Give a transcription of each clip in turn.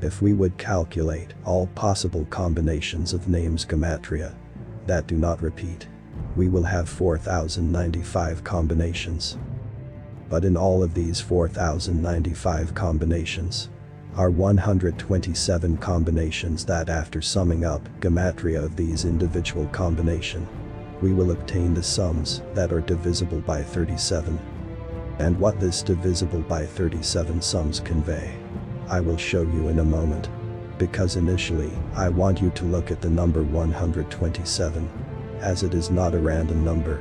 If we would calculate all possible combinations of names gematria that do not repeat, we will have 4095 combinations. But in all of these 4095 combinations are 127 combinations that, after summing up gematria of these individual combination, we will obtain the sums that are divisible by 37. And what this divisible by 37 sums convey, I will show you in a moment, because initially I want you to look at the number 127, as it is not a random number,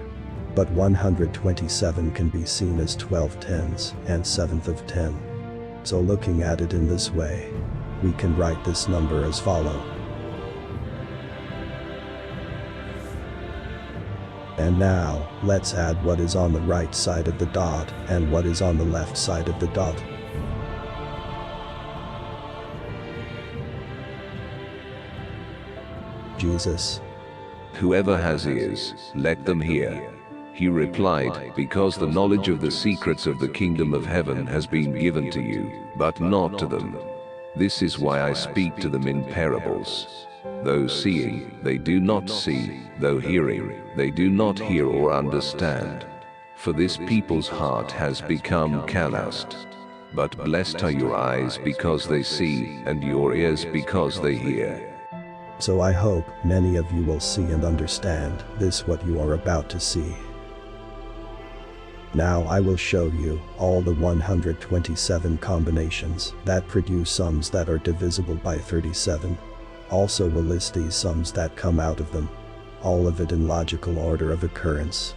but 127 can be seen as 12 tens and 7th of 10. So looking at it in this way, we can write this number as follow. And now, let's add what is on the right side of the dot and what is on the left side of the dot. Jesus. Whoever has ears, let them hear. He replied, because the knowledge of the secrets of the kingdom of heaven has been given to you, but not to them. This is why I speak to them in parables. Though seeing, they do not see, though hearing, they do not hear or understand. For this people's heart has become calloused. But blessed are your eyes because they see, and your ears because they hear. So I hope many of you will see and understand this what you are about to see. Now I will show you all the 127 combinations that produce sums that are divisible by 37. Also will list these sums that come out of them, all of it in logical order of occurrence.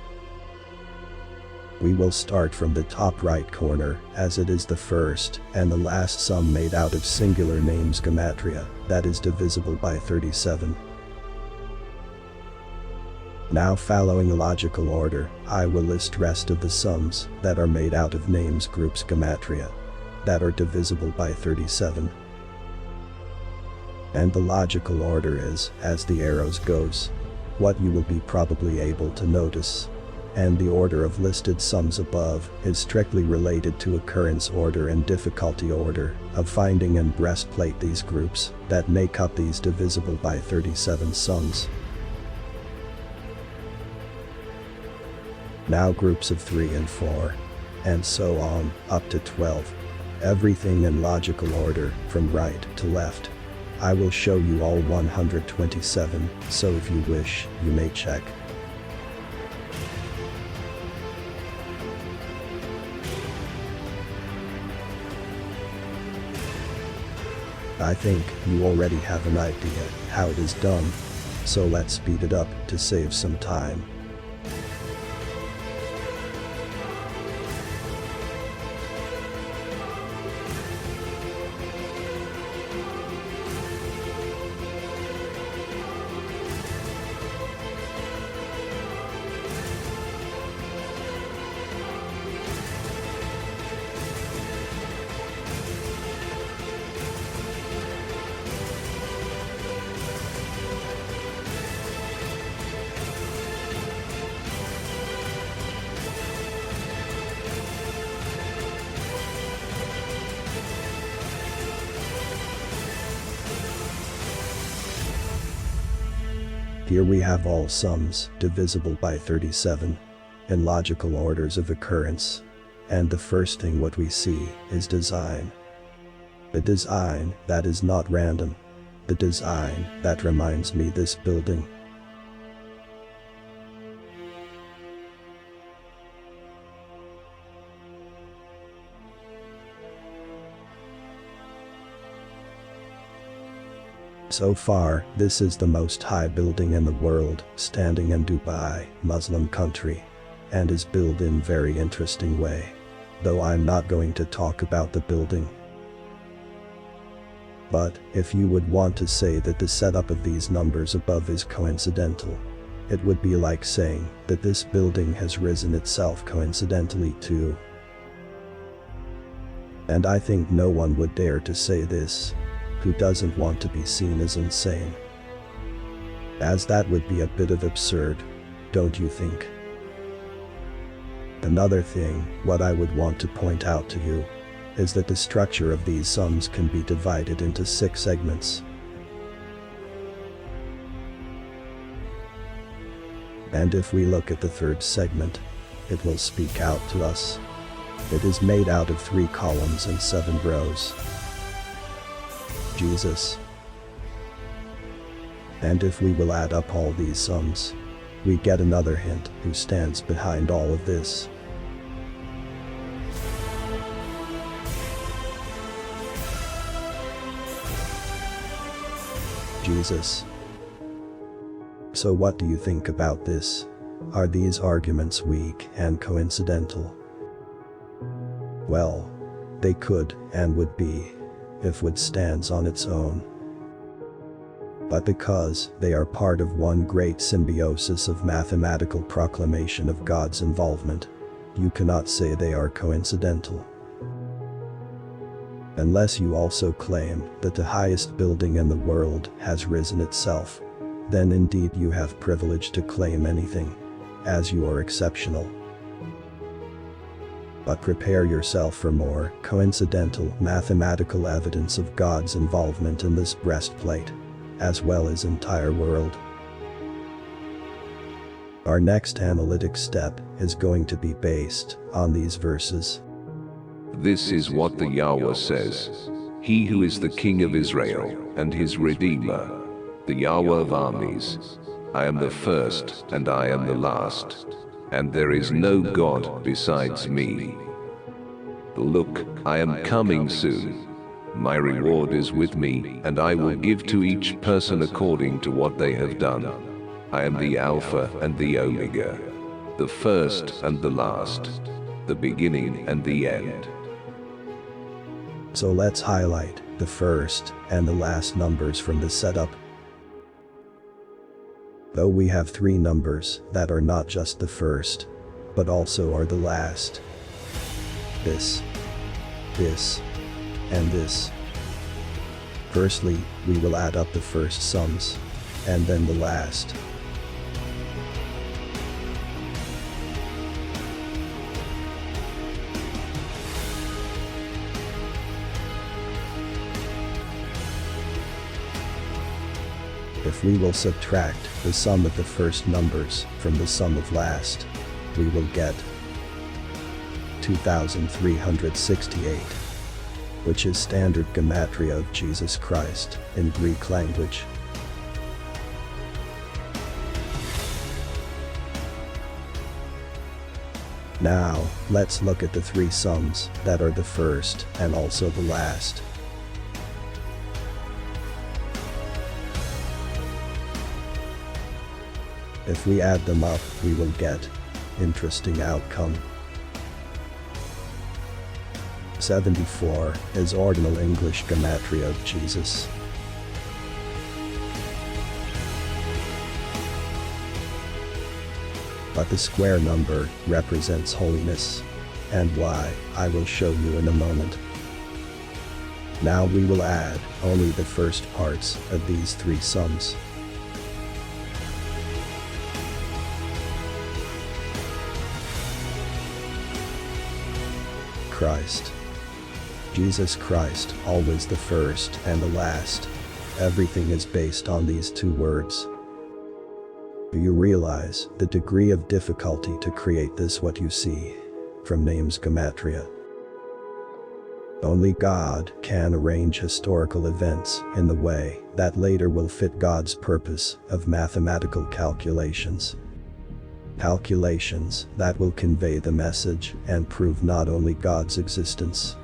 We will start from the top right corner, as it is the first and the last sum made out of singular names gematria that is divisible by 37. Now, following a logical order, I will list rest of the sums that are made out of names groups gematria that are divisible by 37. And the logical order is, as the arrows goes, what you will be probably able to notice. And the order of listed sums above is strictly related to occurrence order and difficulty order of finding and breastplate these groups that make up these divisible by 37 sums. Now groups of 3 and 4, and so on, up to 12. Everything in logical order, from right to left. I will show you all 127, so if you wish, you may check. I think you already have an idea how it is done, so let's speed it up to save some time. Here we have all sums divisible by 37 in logical orders of occurrence. And the first thing what we see is design. The design that is not random. The design that reminds me this building. So far, this is the most high building in the world, standing in Dubai, Muslim country, and is built in very interesting way. Though I'm not going to talk about the building. But, if you would want to say that the setup of these numbers above is coincidental, it would be like saying that this building has risen itself coincidentally too. And I think no one would dare to say this, who doesn't want to be seen as insane. As that would be a bit of absurd, don't you think? Another thing, what I would want to point out to you, is that the structure of these sums can be divided into 6 segments. And if we look at the third segment, it will speak out to us. It is made out of 3 columns and 7 rows. Jesus. And if we will add up all these sums, we get another hint who stands behind all of this. Jesus. So what do you think about this? Are these arguments weak and coincidental? Well, they could and would be, if it stands on its own. But because they are part of one great symbiosis of mathematical proclamation of God's involvement, you cannot say they are coincidental. Unless you also claim that the highest building in the world has risen itself, then indeed you have privilege to claim anything, as you are exceptional. But prepare yourself for more coincidental mathematical evidence of God's involvement in this breastplate, as well as entire world. Our next analytic step is going to be based on these verses. This is what the Yahweh says. He who is the King of Israel and his Redeemer, the Yahweh of armies. I am the first and I am the last, and there is no God besides me. Look, I am coming soon. My reward is with me, and I will give to each person according to what they have done. I am the Alpha and the Omega, the first and the last, the beginning and the end. So let's highlight the first and the last numbers from the setup. Though we have 3 numbers that are not just the first, but also are the last. This, and this. Firstly, we will add up the first sums, and then the last. If we will subtract the sum of the first numbers from the sum of last, we will get 2368, which is Standard Gematria of Jesus Christ in Greek language. Now, let's look at the 3 sums that are the first and also the last. If we add them up, we will get interesting outcome. 74 is ordinal English Gematria of Jesus. But the square number represents holiness, and why, I will show you in a moment. Now we will add only the first parts of these 3 sums. Christ. Jesus Christ, always the first and the last. Everything is based on these 2 words. Do you realize the degree of difficulty to create this what you see from Names Gematria? Only God can arrange historical events in the way that later will fit God's purpose of mathematical calculations. Calculations that will convey the message and prove not only God's existence,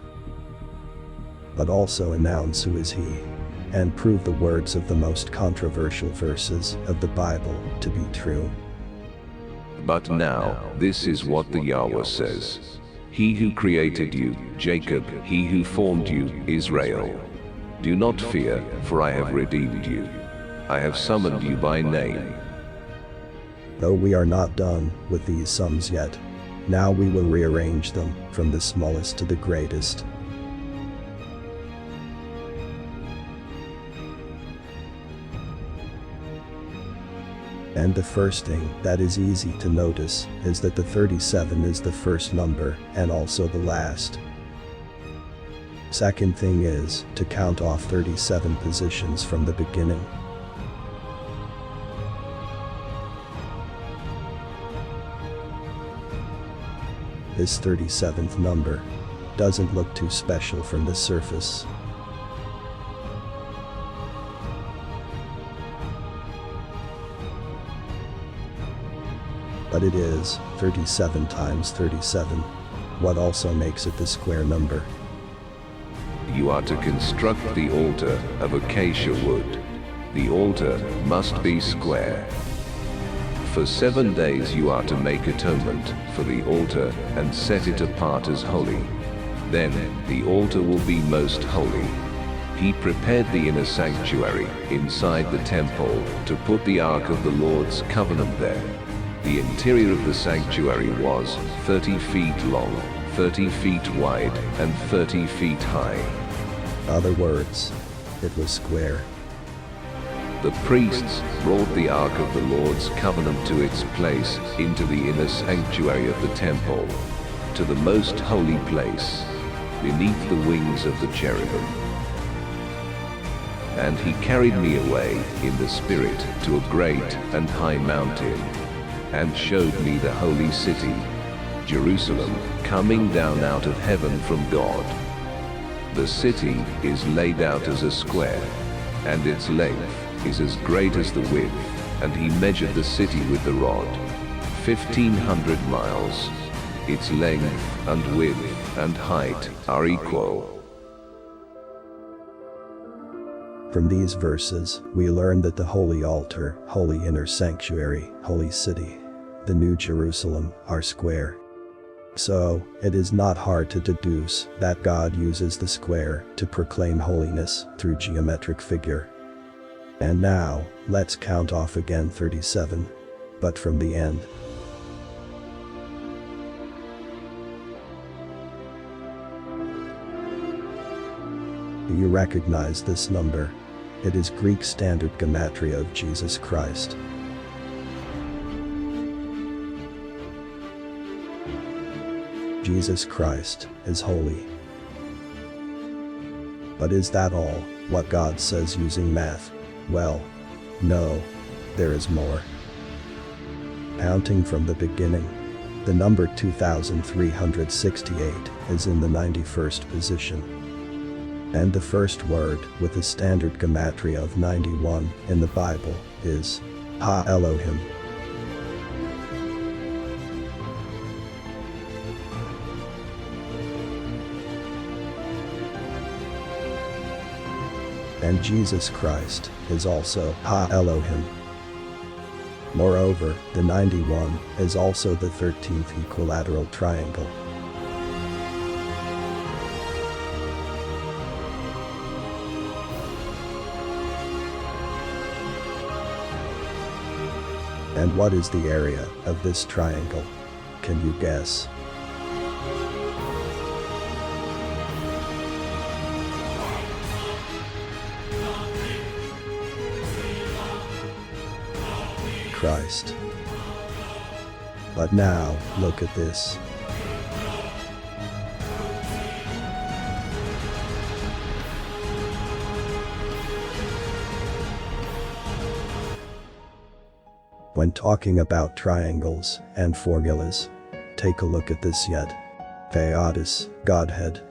but also announce who is He, and prove the words of the most controversial verses of the Bible to be true. But now, this is what the Yahweh says. He who created you, Jacob, he who formed you, Israel. Do not fear, for I have redeemed you. I have summoned you by name. Though we are not done with these sums yet, now we will rearrange them from the smallest to the greatest. And the first thing that is easy to notice is that the 37 is the first number and also the last. Second thing is to count off 37 positions from the beginning. This 37th number doesn't look too special from the surface. But it is 37 times 37, what also makes it the square number. You are to construct the altar of acacia wood. The altar must be square. For 7 days you are to make atonement for the altar and set it apart as holy. Then the altar will be most holy. He prepared the inner sanctuary inside the temple to put the Ark of the Lord's covenant there. The interior of the sanctuary was 30 feet long, 30 feet wide, and 30 feet high. In other words, it was square. The priests brought the Ark of the Lord's covenant to its place into the inner sanctuary of the temple, to the most holy place, beneath the wings of the cherubim. And he carried me away in the spirit to a great and high mountain, and showed me the holy city, Jerusalem, coming down out of heaven from God. The city is laid out as a square, and its length is as great as the width, and he measured the city with the rod, 1,500 miles. Its length and width and height are equal. From these verses, we learn that the holy altar, holy inner sanctuary, holy city, the New Jerusalem, are square. So, it is not hard to deduce that God uses the square to proclaim holiness through geometric figure. And now, let's count off again 37, but from the end. Do you recognize this number? It is Greek Standard Gematria of Jesus Christ. Jesus Christ is holy. But is that all what God says using math? Well, no, there is more. Counting from the beginning, the number 2368 is in the 91st position. And the first word with the standard gematria of 91 in the Bible is Ha Elohim. And Jesus Christ is also Ha Elohim. Moreover, the 91 is also the 13th equilateral triangle. And what is the area of this triangle? Can you guess? Christ. But now, look at this. When talking about triangles and formulas, take a look at this yet. Theotis, Godhead.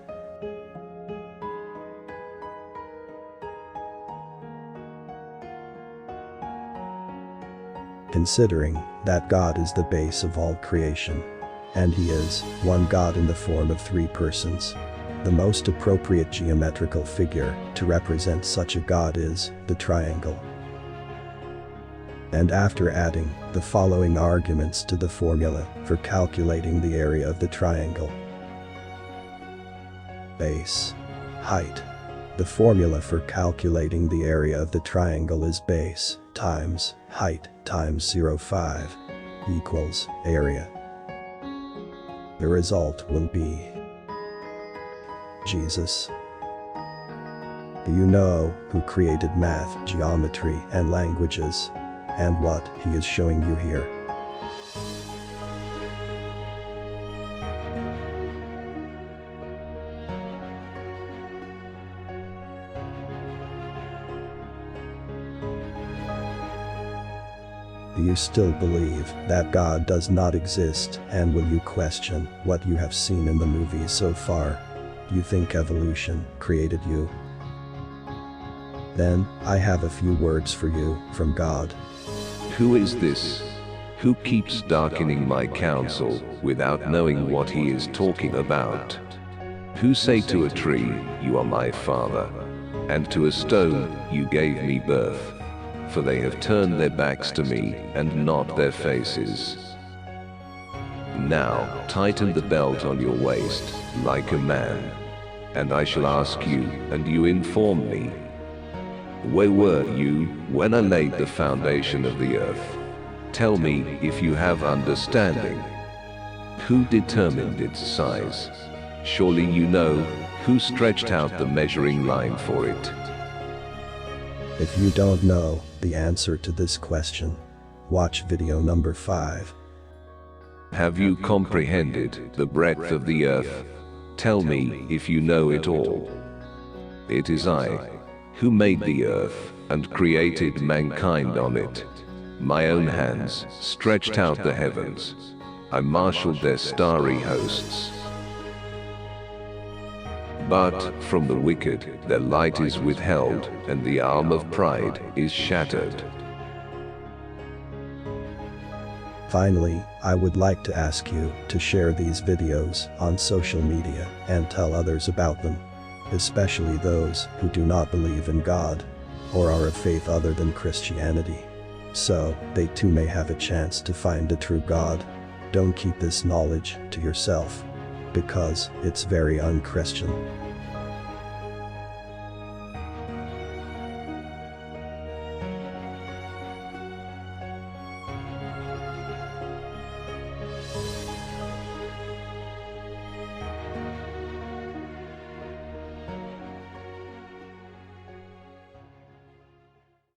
Considering that God is the base of all creation, and He is one God in the form of three persons, the most appropriate geometrical figure to represent such a God is the triangle. And after adding the following arguments to the formula for calculating the area of the triangle. Base, height. The formula for calculating the area of the triangle is base times height times 0.5 equals area. The result will be Jesus. Do you know who created math, geometry, and languages, and what he is showing you here? you still believe that God does not exist, and will you question what you have seen in the movies so far? You think evolution created you? Then, I have a few words for you from God. Who is this? Who keeps darkening my counsel without knowing what he is talking about? Who say to a tree, you are my father, and to a stone, you gave me birth? For they have turned their backs to me, and not their faces. Now, tighten the belt on your waist, like a man. And I shall ask you, and you inform me. Where were you when I laid the foundation of the earth? Tell me if you have understanding. Who determined its size? Surely you know who stretched out the measuring line for it. If you don't know the answer to this question, watch video number 5. Have you comprehended the breadth of the earth? Tell me if you know it all. It is I who made the earth and created mankind on it. My own hands stretched out the heavens. I marshaled their starry hosts. But from the wicked their light is withheld, and the arm of pride is shattered. Finally, I would like to ask you to share these videos on social media and tell others about them, especially those who do not believe in God or are of faith other than Christianity, so they too may have a chance to find the true God. Don't keep this knowledge to yourself, because it's very unchristian.